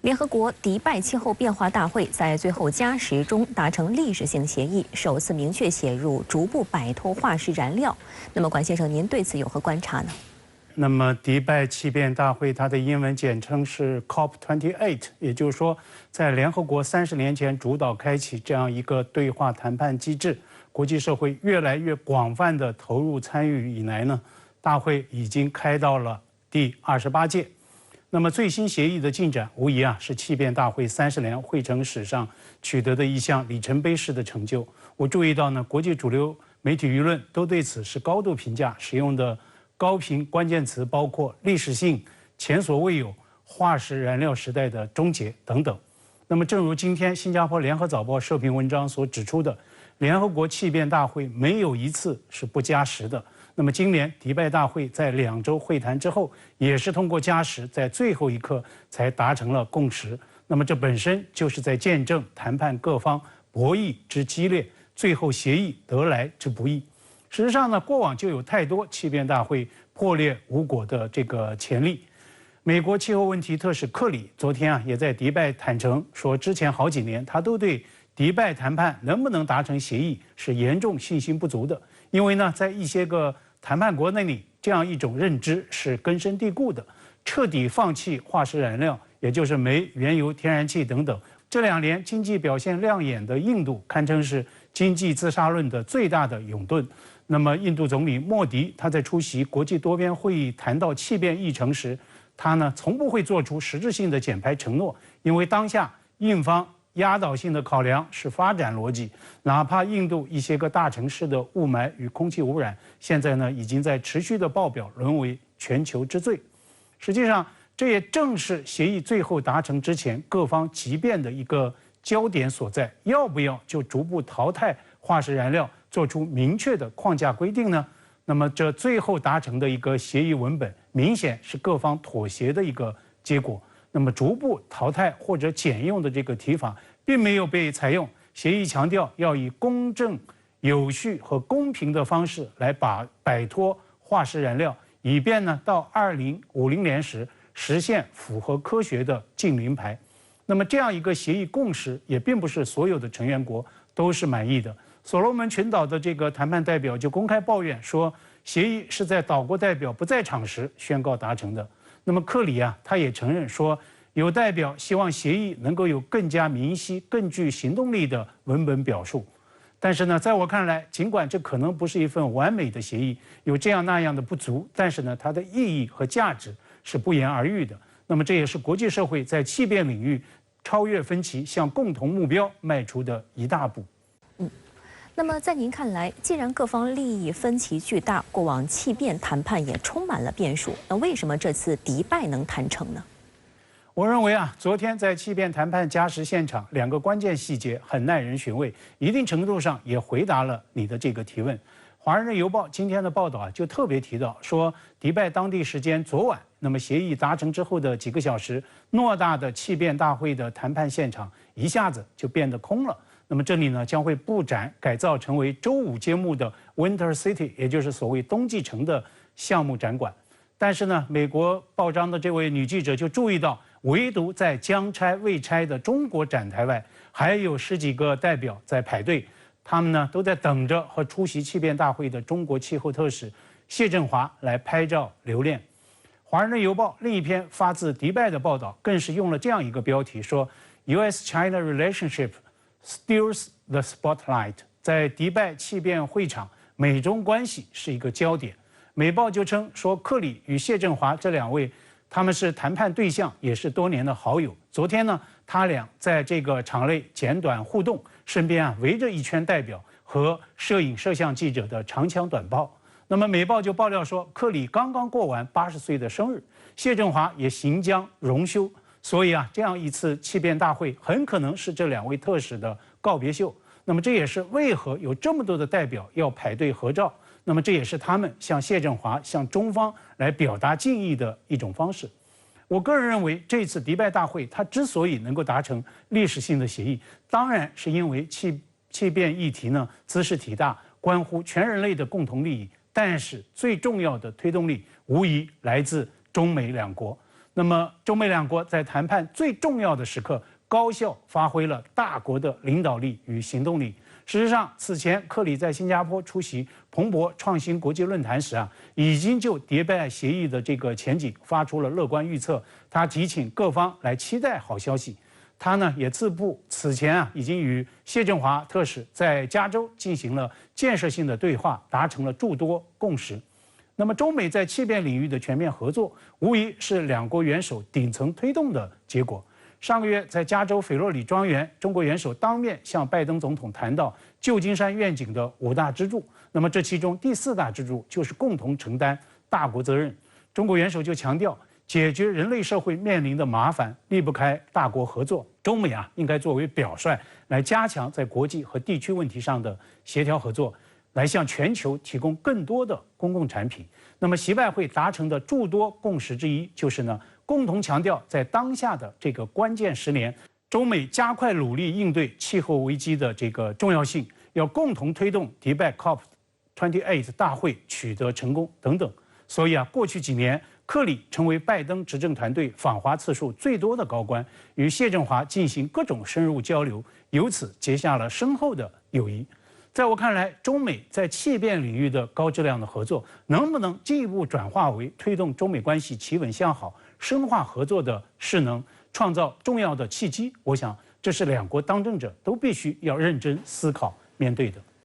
联合国迪拜气候变化大会在最后加时中达成历史性协议，首次明确写入逐步摆脱化石燃料。那么，管先生，您对此有何观察呢？那么，迪拜气变大会它的英文简称是 COP28， 也就是说，在联合国30年前主导开启这样一个对话谈判机制，国际社会越来越广泛的投入参与以来呢，大会已经开到了第28届。那么最新协议的进展，无疑是气变大会30年会程史上取得的一项里程碑式的成就。我注意到呢，国际主流媒体舆论都对此是高度评价，使用的高频关键词包括历史性、前所未有、化石燃料时代的终结等等。那么，正如今天新加坡联合早报社评文章所指出的，联合国气变大会没有一次是不加时的。那么今年迪拜大会在2周会谈之后，也是通过加时，在最后一刻才达成了共识。那么这本身就是在见证谈判各方博弈之激烈，最后协议得来之不易。事实上呢，过往就有太多气变大会破裂无果的这个前例。美国气候问题特使克里昨天也在迪拜坦诚说，之前好几年他都对迪拜谈判能不能达成协议是严重信心不足的，因为呢，在一些个谈判国那里，这样一种认知是根深蒂固的，彻底放弃化石燃料，也就是煤、原油、天然气等等。这2年经济表现亮眼的印度，堪称是经济自杀论的最大的拥趸。那么，印度总理莫迪他在出席国际多边会议谈到气变议程时，他呢从不会做出实质性的减排承诺，因为当下印方压倒性的考量是发展逻辑，哪怕印度一些个大城市的雾霾与空气污染，现在呢已经在持续的爆表，沦为全球之最。实际上，这也正是协议最后达成之前各方激辩的一个焦点所在：要不要就逐步淘汰化石燃料，做出明确的框架规定呢？那么这最后达成的一个协议文本，明显是各方妥协的一个结果。那么逐步淘汰或者减用的这个提法并没有被采用，协议强调要以公正、有序和公平的方式来摆脱化石燃料，以便呢到2050年时实现符合科学的净零排。那么这样一个协议共识也并不是所有的成员国都是满意的。所罗门群岛的这个谈判代表就公开抱怨说，协议是在岛国代表不在场时宣告达成的。那么克里他也承认说，有代表希望协议能够有更加明晰、更具行动力的文本表述。但是呢，在我看来，尽管这可能不是一份完美的协议，有这样那样的不足，但是呢，它的意义和价值是不言而喻的。那么这也是国际社会在气变领域超越分歧，向共同目标迈出的一大步。那么在您看来，既然各方利益分歧巨大，过往气变谈判也充满了变数，那为什么这次迪拜能谈成呢？我认为昨天在气变谈判加时现场，2个关键细节很耐人寻味，一定程度上也回答了你的这个提问。《华人邮报》今天的报道就特别提到说，迪拜当地时间昨晚，那么协议达成之后的几个小时，偌大的气变大会的谈判现场一下子就变得空了。那么这里呢将会布展改造成为周5揭幕的 Winter City， 也就是所谓冬季城的项目展馆。但是呢，美国报章的这位女记者就注意到，唯独在将拆未拆的中国展台外，还有10几个代表在排队，他们呢都在等着和出席气变大会的中国气候特使谢振华来拍照留念。《华人邮报》另一篇发自迪拜的报道，更是用了这样一个标题说 ：“U.S.-China relationship steals the spotlight。”在迪拜气变会场，美中关系是一个焦点。美报就称说，克里与谢振华这2位，他们是谈判对象，也是多年的好友。昨天呢，他俩在这个场内简短互动，身边围着一圈代表和摄影摄像记者的长枪短炮。那么美报就爆料说，克里刚刚过完80岁的生日，谢振华也行将荣休，所以这样一次气变大会很可能是这2位特使的告别秀。那么这也是为何有这么多的代表要排队合照。那么这也是他们向谢振华、向中方来表达敬意的一种方式。我个人认为，这次迪拜大会它之所以能够达成历史性的协议，当然是因为气变议题呢兹事体大，关乎全人类的共同利益。但是最重要的推动力，无疑来自中美2国。那那么中美两国在谈判最重要的时刻，高效发挥了大国的领导力与行动力。事实上，此前克里在新加坡出席彭博创新国际论坛时已经就迪拜协议的这个前景发出了乐观预测。他提请各方来期待好消息。他呢也自曝此前已经与谢振华特使在加州进行了建设性的对话，达成了诸多共识。那么，中美在气变领域的全面合作，无疑是两国元首顶层推动的结果。上个月，在加州斐洛里庄园，中国元首当面向拜登总统谈到旧金山愿景的5大支柱。那么，这其中第4大支柱就是共同承担大国责任。中国元首就强调，解决人类社会面临的麻烦离不开大国合作。中美应该作为表率，来加强在国际和地区问题上的协调合作，来向全球提供更多的公共产品。那么，习拜会达成的诸多共识之一，就是共同强调在当下的这个关键10年，中美加快努力应对气候危机的这个重要性，要共同推动迪拜 COP28 大会取得成功等等。所以过去几年，克里成为拜登执政团队访华次数最多的高官，与谢振华进行各种深入交流，由此结下了深厚的友谊。在我看来，中美在气变领域的高质量的合作，能不能进一步转化为推动中美关系企稳向好、深化合作的势能，创造重要的契机？我想，这是两国当政者都必须要认真思考面对的。